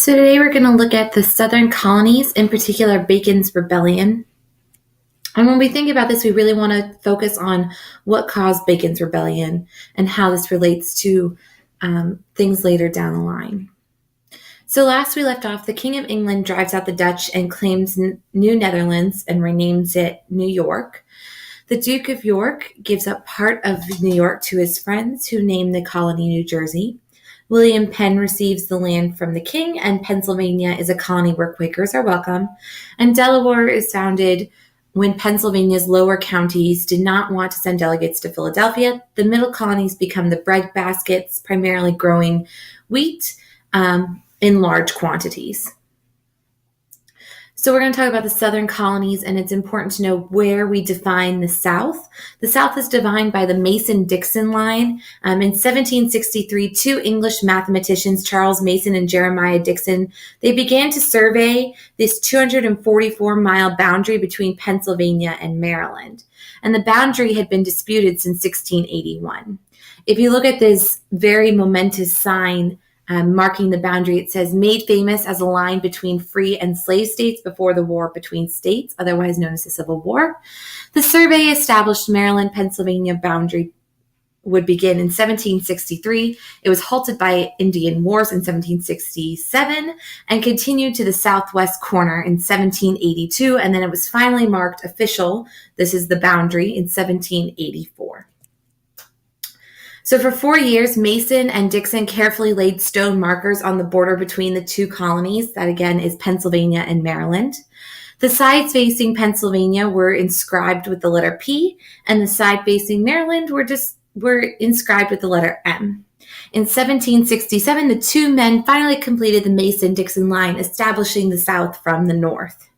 So today we're going to look at the Southern colonies, in particular Bacon's Rebellion. And when we think about this, we really want to focus on what caused Bacon's Rebellion and how this relates to things later down the line. So last we left off, the King of England drives out the Dutch and claims New Netherlands and renames it New York. The Duke of York gives up part of New York to his friends, who name the colony New Jersey. William Penn receives the land from the king, and Pennsylvania is a colony where Quakers are welcome. And Delaware is founded when Pennsylvania's lower counties did not want to send delegates to Philadelphia. The middle colonies become the bread baskets, primarily growing wheat in large quantities. So we're going to talk about the Southern colonies, and it's important to know where we define the South. The South is defined by the Mason-Dixon line. In 1763, two English mathematicians, Charles Mason and Jeremiah Dixon, they began to survey this 244-mile boundary between Pennsylvania and Maryland. And the boundary had been disputed since 1681. If you look at this very momentous sign marking the boundary, it says, made famous as a line between free and slave states before the war between states, otherwise known as the Civil War. The survey established Maryland-Pennsylvania boundary would begin in 1763. It was halted by Indian Wars in 1767 and continued to the southwest corner in 1782, and then it was finally marked official, this is the boundary, in 1784. So for 4 years, Mason and Dixon carefully laid stone markers on the border between the two colonies. That again is Pennsylvania and Maryland. The sides facing Pennsylvania were inscribed with the letter P, and the side facing Maryland were inscribed with the letter M. In 1767, the two men finally completed the Mason-Dixon line, establishing the South from the north.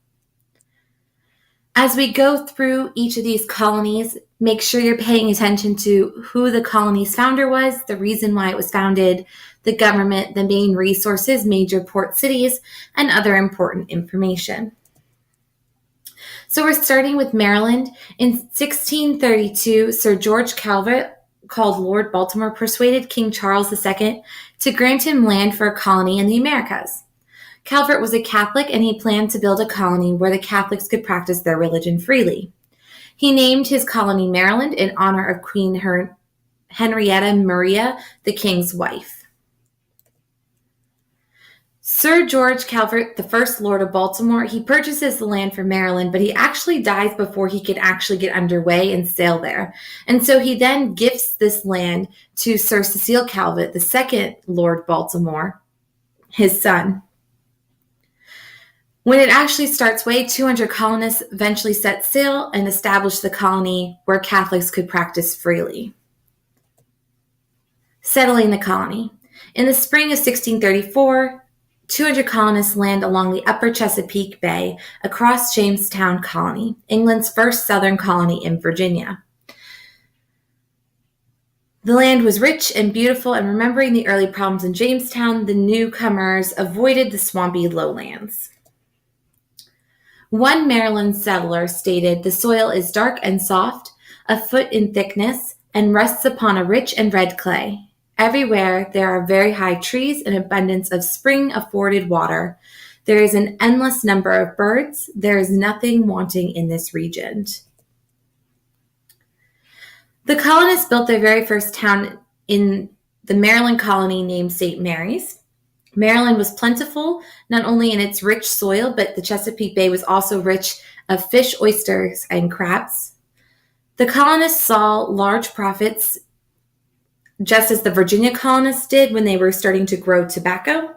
As we go through each of these colonies, make sure you're paying attention to who the colony's founder was, the reason why it was founded, the government, the main resources, major port cities, and other important information. So we're starting with Maryland. In 1632, Sir George Calvert, called Lord Baltimore, persuaded King Charles II to grant him land for a colony in the Americas. Calvert was a Catholic, and he planned to build a colony where the Catholics could practice their religion freely. He named his colony Maryland in honor of Queen Henrietta Maria, the king's wife. Sir George Calvert, the first Lord of Baltimore, he purchases the land for Maryland, but he actually dies before he could actually get underway and sail there. And so he then gifts this land to Sir Cecil Calvert, the second Lord Baltimore, his son. When it actually starts way, 200 colonists eventually set sail and establish the colony where Catholics could practice freely. Settling the colony. In the spring of 1634, 200 colonists land along the upper Chesapeake Bay across Jamestown Colony, England's first southern colony in Virginia. The land was rich and beautiful, and remembering the early problems in Jamestown, the newcomers avoided the swampy lowlands. One Maryland settler stated, "The soil is dark and soft, a foot in thickness, and rests upon a rich and red clay. Everywhere there are very high trees and abundance of spring-afforded water. There is an endless number of birds. There is nothing wanting in this region." The colonists built their very first town in the Maryland colony named St. Mary's. Maryland was plentiful, not only in its rich soil, but the Chesapeake Bay was also rich of fish, oysters, and crabs. The colonists saw large profits, just as the Virginia colonists did when they were starting to grow tobacco.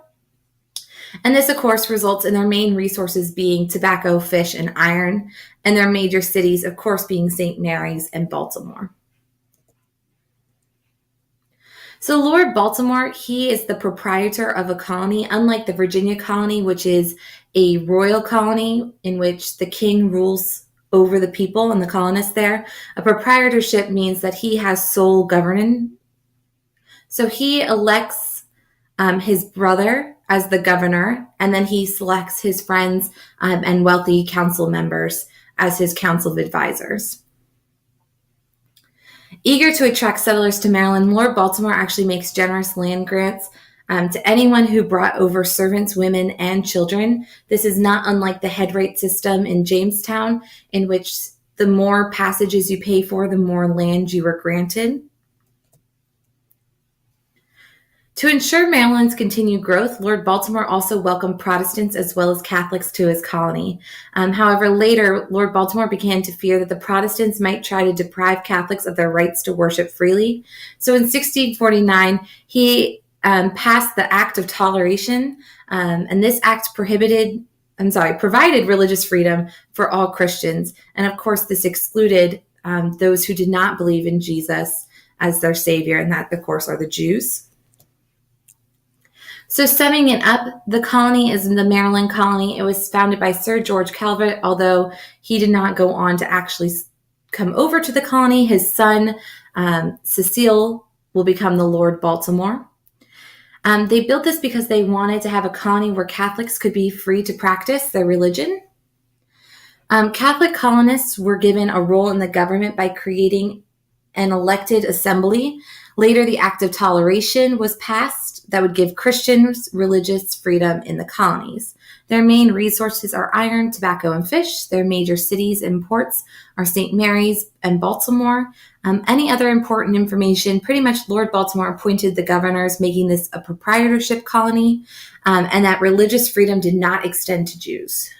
And this, of course, results in their main resources being tobacco, fish, and iron, and their major cities, of course, being St. Mary's and Baltimore. So Lord Baltimore, he is the proprietor of a colony, unlike the Virginia colony, which is a royal colony in which the king rules over the people and the colonists there. A proprietorship means that he has sole governance. So he elects his brother as the governor, and then he selects his friends and wealthy council members as his council of advisors. Eager to attract settlers to Maryland, Lord Baltimore actually makes generous land grants to anyone who brought over servants, women, and children. This is not unlike the head rate system in Jamestown, in which the more passages you pay for, the more land you were granted. To ensure Maryland's continued growth, Lord Baltimore also welcomed Protestants as well as Catholics to his colony. However, later, Lord Baltimore began to fear that the Protestants might try to deprive Catholics of their rights to worship freely. So in 1649, he passed the Act of Toleration, and this act provided religious freedom for all Christians. And of course, this excluded those who did not believe in Jesus as their savior, and that, of course, are the Jews. So summing it up, the colony is the Maryland colony. It was founded by Sir George Calvert, although he did not go on to actually come over to the colony. His son, Cecil, will become the Lord Baltimore. They built this because they wanted to have a colony where Catholics could be free to practice their religion. Catholic colonists were given a role in the government by creating an elected assembly. Later, the Act of Toleration was passed that would give Christians religious freedom in the colonies. Their main resources are iron, tobacco, and fish. Their major cities and ports are St. Mary's and Baltimore. Any other important information, pretty much Lord Baltimore appointed the governors, making this a proprietorship colony, and that religious freedom did not extend to Jews.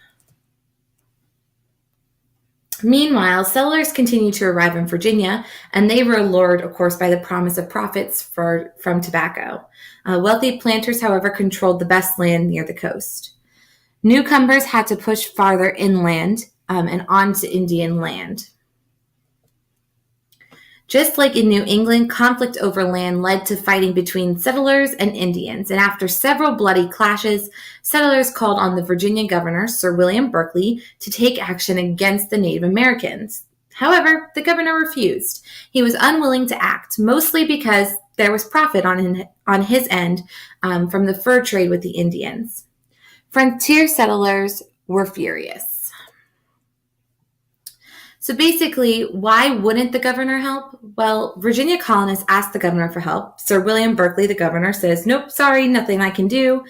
Meanwhile, settlers continued to arrive in Virginia, and they were allured, of course, by the promise of profits from tobacco. Wealthy planters, however, controlled the best land near the coast. Newcomers had to push farther inland and onto Indian land. Just like in New England, conflict over land led to fighting between settlers and Indians, and after several bloody clashes, settlers called on the Virginia governor, Sir William Berkeley, to take action against the Native Americans. However, the governor refused. He was unwilling to act, mostly because there was profit on his end from the fur trade with the Indians. Frontier settlers were furious. So basically, why wouldn't the governor help? Well, Virginia colonists asked the governor for help. Sir William Berkeley, the governor, says, nope, sorry, nothing I can do.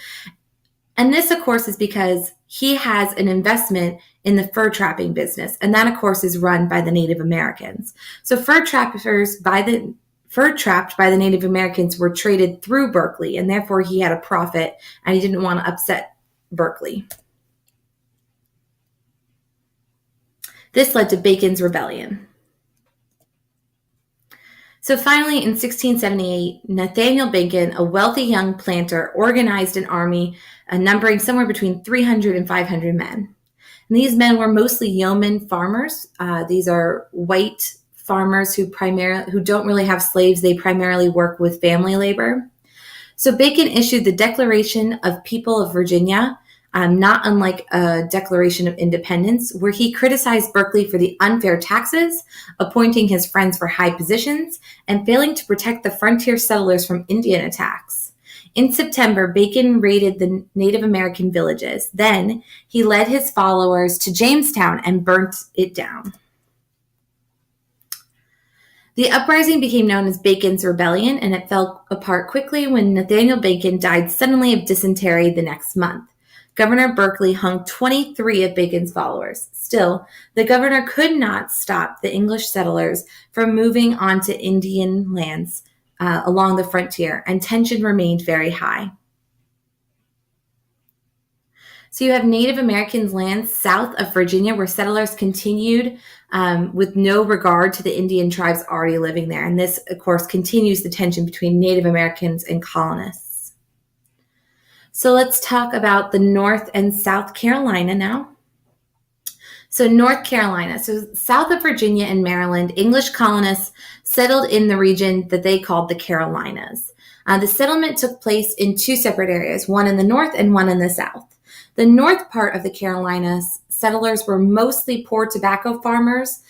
And this, of course, is because he has an investment in the fur trapping business. And that, of course, is run by the Native Americans. So fur trapped by the Native Americans were traded through Berkeley, and therefore he had a profit, and he didn't want to upset Berkeley. This led to Bacon's Rebellion. So finally, in 1678, Nathaniel Bacon, a wealthy young planter, organized an army numbering somewhere between 300 and 500 men. And these men were mostly yeoman farmers. These are white farmers who don't really have slaves. They primarily work with family labor. So Bacon issued the Declaration of People of Virginia, not unlike a Declaration of Independence, where he criticized Berkeley for the unfair taxes, appointing his friends for high positions, and failing to protect the frontier settlers from Indian attacks. In September, Bacon raided the Native American villages. Then he led his followers to Jamestown and burnt it down. The uprising became known as Bacon's Rebellion, and it fell apart quickly when Nathaniel Bacon died suddenly of dysentery the next month. Governor Berkeley hung 23 of Bacon's followers. Still, the governor could not stop the English settlers from moving onto Indian lands along the frontier, and tension remained very high. So you have Native Americans' lands south of Virginia where settlers continued with no regard to the Indian tribes already living there. And this, of course, continues the tension between Native Americans and colonists. So let's talk about the North and South Carolina now. So North Carolina, so south of Virginia and Maryland, English colonists settled in the region that they called the Carolinas. The settlement took place in two separate areas, one in the north and one in the south. The north part of the Carolinas, settlers were mostly poor tobacco farmers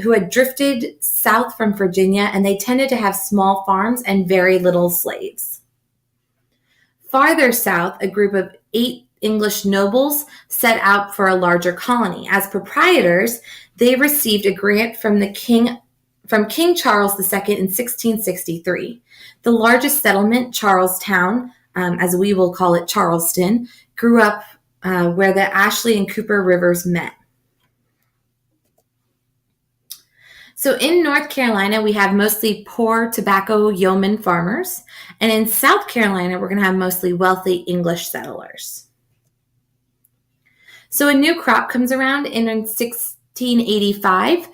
who had drifted south from Virginia, and they tended to have small farms and very little slaves. Farther south, a group of 8 English nobles set out for a larger colony. As proprietors, they received a grant from King Charles II in 1663. The largest settlement, Charlestown, as we will call it Charleston, grew up where the Ashley and Cooper rivers met. So in North Carolina, we have mostly poor tobacco yeoman farmers. And in South Carolina, we're going to have mostly wealthy English settlers. So a new crop comes around in 1685.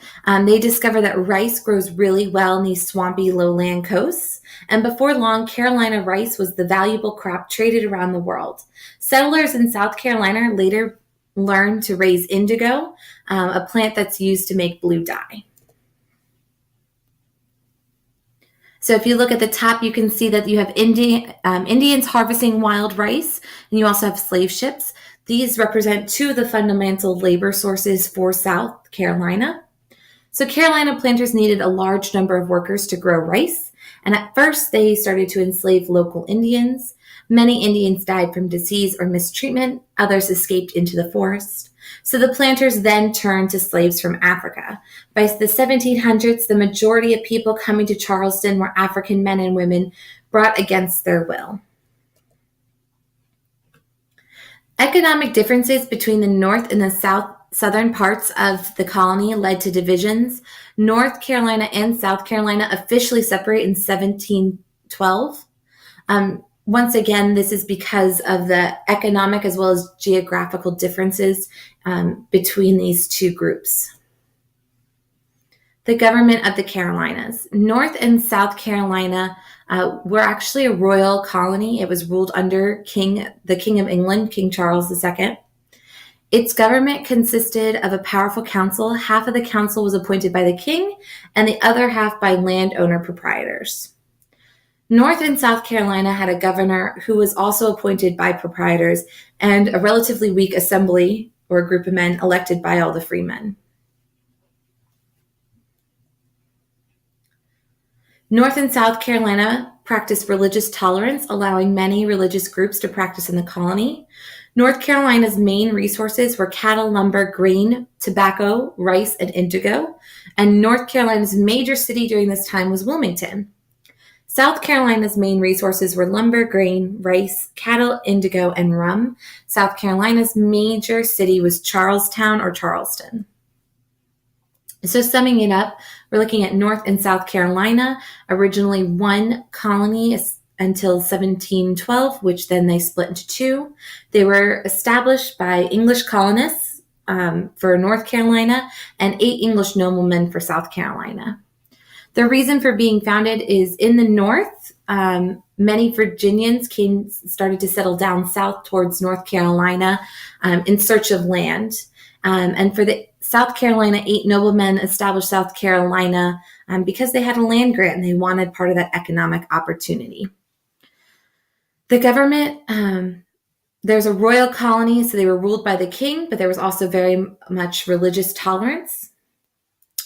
They discover that rice grows really well in these swampy lowland coasts. And before long, Carolina rice was the valuable crop traded around the world. Settlers in South Carolina later learned to raise indigo, a plant that's used to make blue dye. So if you look at the top, you can see that you have Indians harvesting wild rice, and you also have slave ships. These represent two of the fundamental labor sources for South Carolina. So Carolina planters needed a large number of workers to grow rice, and at first they started to enslave local Indians. Many Indians died from disease or mistreatment. Others escaped into the forest. So the planters then turned to slaves from Africa. By the 1700s, the majority of people coming to Charleston were African men and women brought against their will. Economic differences between the north and the southern parts of the colony led to divisions. North Carolina and South Carolina officially separate in 1712. Once again, this is because of the economic as well as geographical differences between these two groups. The government of the Carolinas. North and South Carolina were actually a royal colony. It was ruled under the King of England, King Charles II. Its government consisted of a powerful council. Half of the council was appointed by the king, and the other half by landowner proprietors. North and South Carolina had a governor who was also appointed by proprietors and a relatively weak assembly or a group of men elected by all the freemen. North and South Carolina practiced religious tolerance, allowing many religious groups to practice in the colony. North Carolina's main resources were cattle, lumber, grain, tobacco, rice, and indigo. And North Carolina's major city during this time was Wilmington. South Carolina's main resources were lumber, grain, rice, cattle, indigo, and rum. South Carolina's major city was Charlestown or Charleston. So summing it up, we're looking at North and South Carolina, originally one colony until 1712, which then they split into two. They were established by English colonists for North Carolina and 8 English noblemen for South Carolina. The reason for being founded is in the north, many Virginians started to settle down south towards North Carolina in search of land. And for the South Carolina, 8 noblemen established South Carolina because they had a land grant and they wanted part of that economic opportunity. The government, there's a royal colony, so they were ruled by the king, but there was also very much religious tolerance.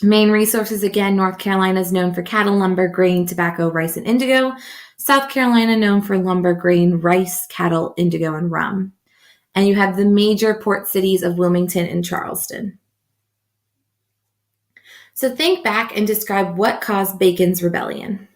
Main resources, again, North Carolina is known for cattle, lumber, grain, tobacco, rice, and indigo. South Carolina known for lumber, grain, rice, cattle, indigo, and rum. And you have the major port cities of Wilmington and Charleston. So think back and describe what caused Bacon's Rebellion.